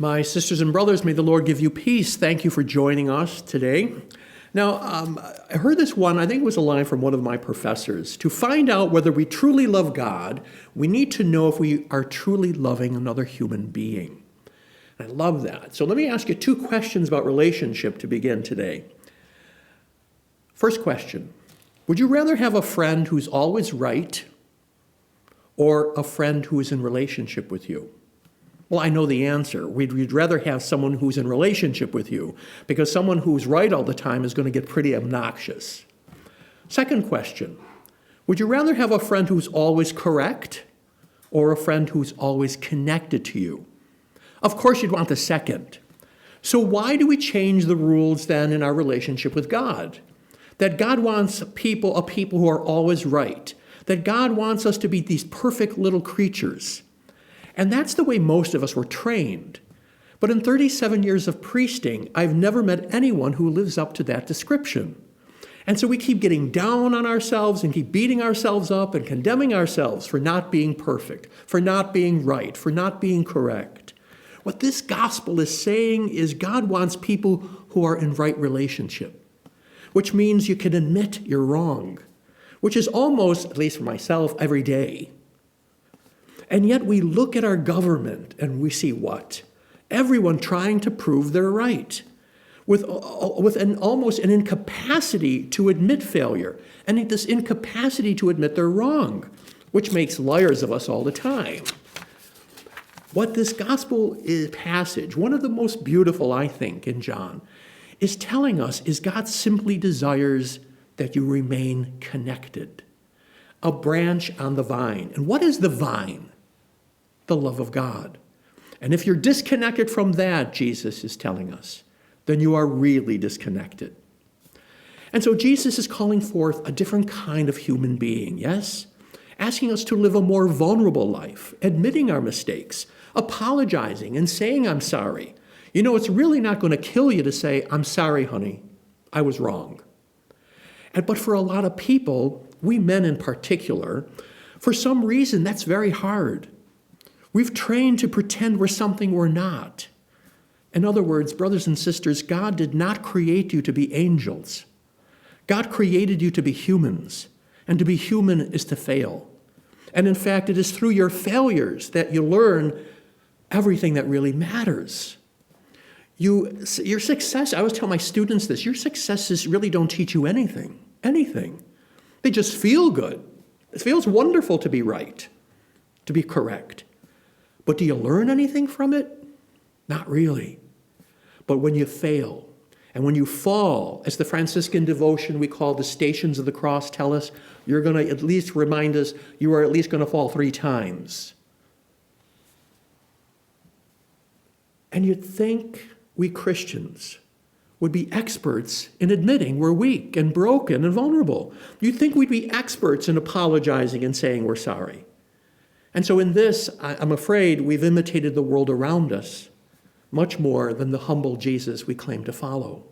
My sisters and brothers, may the Lord give you peace. Thank you for joining us today. Now, I heard this one, I think it was a line from one of my professors. To find out whether we truly love God, we need to know if we are truly loving another human being. I love that. So let me ask you two questions about relationship to begin today. First question, would you rather have a friend who's always right or a friend who is in relationship with you? Well, I know the answer. We'd rather have someone who's in relationship with you because someone who's right all the time is going to get pretty obnoxious. Second question, would you rather have a friend who's always correct or a friend who's always connected to you? Of course, you'd want the second. So why do we change the rules then in our relationship with God? That God wants a people who are always right. That God wants us to be these perfect little creatures. And that's the way most of us were trained. But in 37 years of priesting, I've never met anyone who lives up to that description. And so we keep getting down on ourselves and keep beating ourselves up and condemning ourselves for not being perfect, for not being right, for not being correct. What this gospel is saying is God wants people who are in right relationship, which means you can admit you're wrong, which is almost, at least for myself, every day. And yet we look at our government and we see what? Everyone trying to prove they're right, with almost an incapacity to admit failure, and this incapacity to admit they're wrong, which makes liars of us all the time. What this gospel passage, one of the most beautiful, I think, in John, is telling us is God simply desires that you remain connected, a branch on the vine. And what is the vine? The love of God. And if you're disconnected from that, Jesus is telling us, then you are really disconnected. And so Jesus is calling forth a different kind of human being, yes? Asking us to live a more vulnerable life, admitting our mistakes, apologizing and saying, I'm sorry. You know, it's really not going to kill you to say, I'm sorry, honey, I was wrong. But for a lot of people, we men in particular, for some reason, that's very hard. We've trained to pretend we're something we're not. In other words, brothers and sisters, God did not create you to be angels. God created you to be humans, and to be human is to fail. And in fact, it is through your failures that you learn everything that really matters. Your success, I always tell my students this, your successes really don't teach you anything. They just feel good. It feels wonderful to be right, to be correct. But do you learn anything from it? Not really. But when you fail, and when you fall, as the Franciscan devotion we call the Stations of the Cross tell us, you're going to at least remind us you are at least going to fall 3 times. And you'd think we Christians would be experts in admitting we're weak and broken and vulnerable. You'd think we'd be experts in apologizing and saying we're sorry. And so in this, I'm afraid we've imitated the world around us much more than the humble Jesus we claim to follow.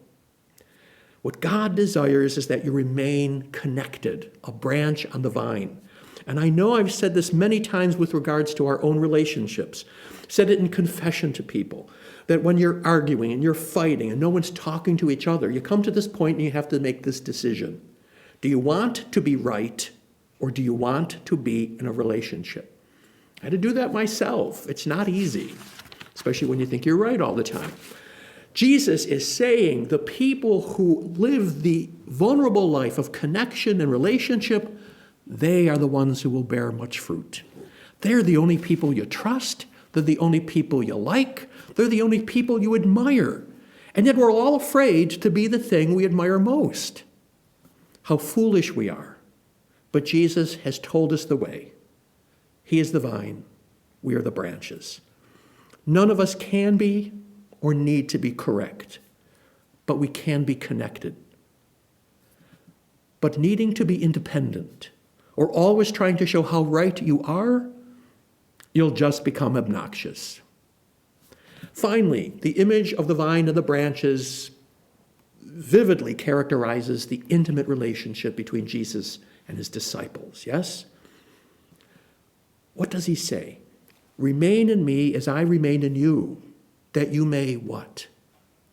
What God desires is that you remain connected, a branch on the vine. And I know I've said this many times with regards to our own relationships, said it in confession to people, that when you're arguing and you're fighting and no one's talking to each other, you come to this point and you have to make this decision. Do you want to be right or do you want to be in a relationship? I had to do that myself. It's not easy, especially when you think you're right all the time. Jesus is saying the people who live the vulnerable life of connection and relationship, they are the ones who will bear much fruit. They're the only people you trust. They're the only people you like. They're the only people you admire. And yet we're all afraid to be the thing we admire most. How foolish we are. But Jesus has told us the way. He is the vine. We are the branches. None of us can be or need to be correct, but we can be connected. But needing to be independent or always trying to show how right you are, you'll just become obnoxious. Finally, the image of the vine and the branches vividly characterizes the intimate relationship between Jesus and his disciples, yes? What does he say? Remain in me as I remain in you, that you may what?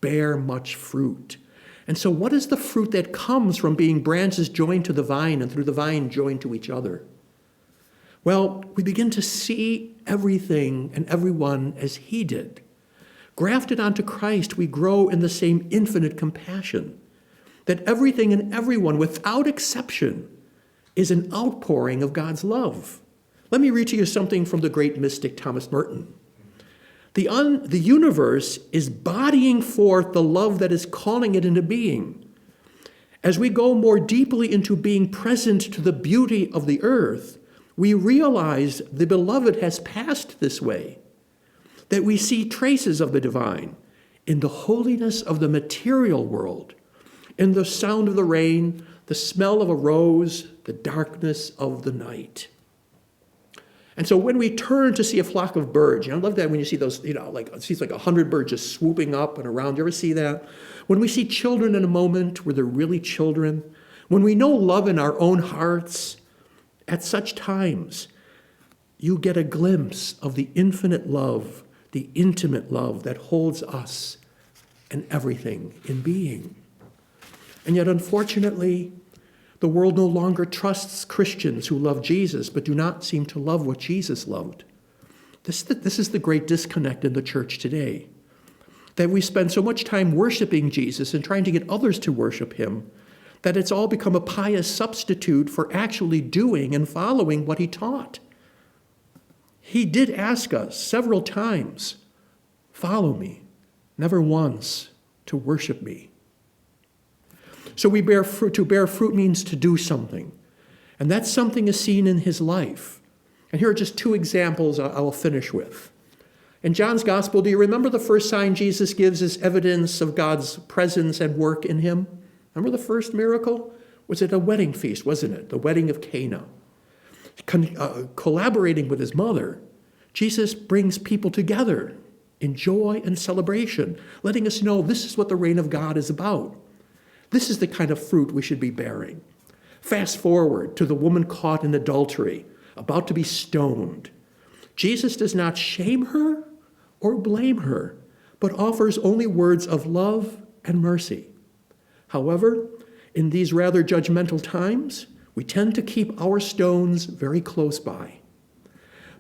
Bear much fruit. And so what is the fruit that comes from being branches joined to the vine and through the vine joined to each other? Well, we begin to see everything and everyone as he did. Grafted onto Christ, we grow in the same infinite compassion, that everything and everyone, without exception, is an outpouring of God's love. Let me read to you something from the great mystic Thomas Merton. The universe is bodying forth the love that is calling it into being. As we go more deeply into being present to the beauty of the earth, we realize the beloved has passed this way, that we see traces of the divine in the holiness of the material world, in the sound of the rain, the smell of a rose, the darkness of the night. And so when we turn to see a flock of birds, I love that when you see those, like it seems like 100 birds just swooping up and around. You ever see that? When we see children in a moment where they're really children, when we know love in our own hearts, at such times, you get a glimpse of the infinite love, the intimate love that holds us and everything in being. And yet, unfortunately, the world no longer trusts Christians who love Jesus but do not seem to love what Jesus loved. This is the great disconnect in the church today, that we spend so much time worshiping Jesus and trying to get others to worship him that it's all become a pious substitute for actually doing and following what he taught. He did ask us several times, follow me, never once to worship me. So we bear fruit. To bear fruit means to do something. And that something is seen in his life. And here are just two examples I will finish with. In John's gospel, do you remember the first sign Jesus gives as evidence of God's presence and work in him? Remember the first miracle? Was it a wedding feast, wasn't it? The wedding of Cana. Collaborating with his mother, Jesus brings people together in joy and celebration, letting us know this is what the reign of God is about. This is the kind of fruit we should be bearing. Fast forward to the woman caught in adultery, about to be stoned. Jesus does not shame her or blame her, but offers only words of love and mercy. However, in these rather judgmental times, we tend to keep our stones very close by.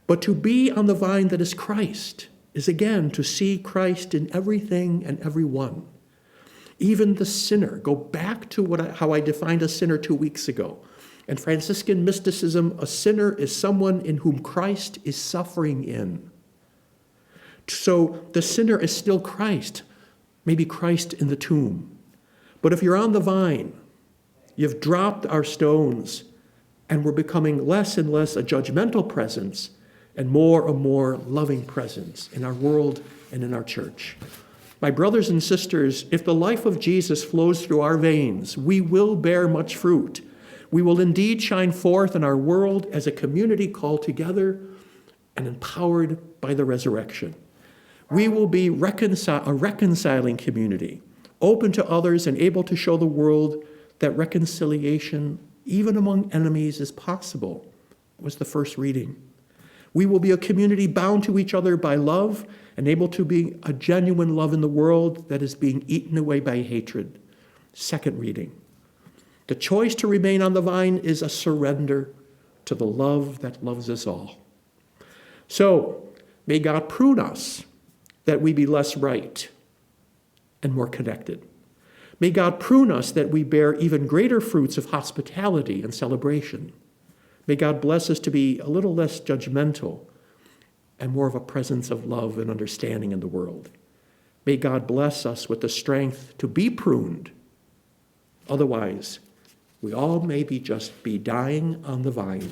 But to be on the vine that is Christ is again to see Christ in everything and everyone. Even the sinner. Go back to how I defined a sinner 2 weeks ago. In Franciscan mysticism, a sinner is someone in whom Christ is suffering in. So the sinner is still Christ, maybe Christ in the tomb. But if you're on the vine, you've dropped our stones, and we're becoming less and less a judgmental presence and more loving presence in our world and in our church. My brothers and sisters, if the life of Jesus flows through our veins, we will bear much fruit. We will indeed shine forth in our world as a community called together and empowered by the resurrection. We will be a reconciling community, open to others and able to show the world that reconciliation, even among enemies, is possible, was the first reading. We will be a community bound to each other by love and able to be a genuine love in the world that is being eaten away by hatred. Second reading. The choice to remain on the vine is a surrender to the love that loves us all. So, may God prune us that we be less right and more connected. May God prune us that we bear even greater fruits of hospitality and celebration. May God bless us to be a little less judgmental and more of a presence of love and understanding in the world. May God bless us with the strength to be pruned. Otherwise, we all may just be dying on the vine.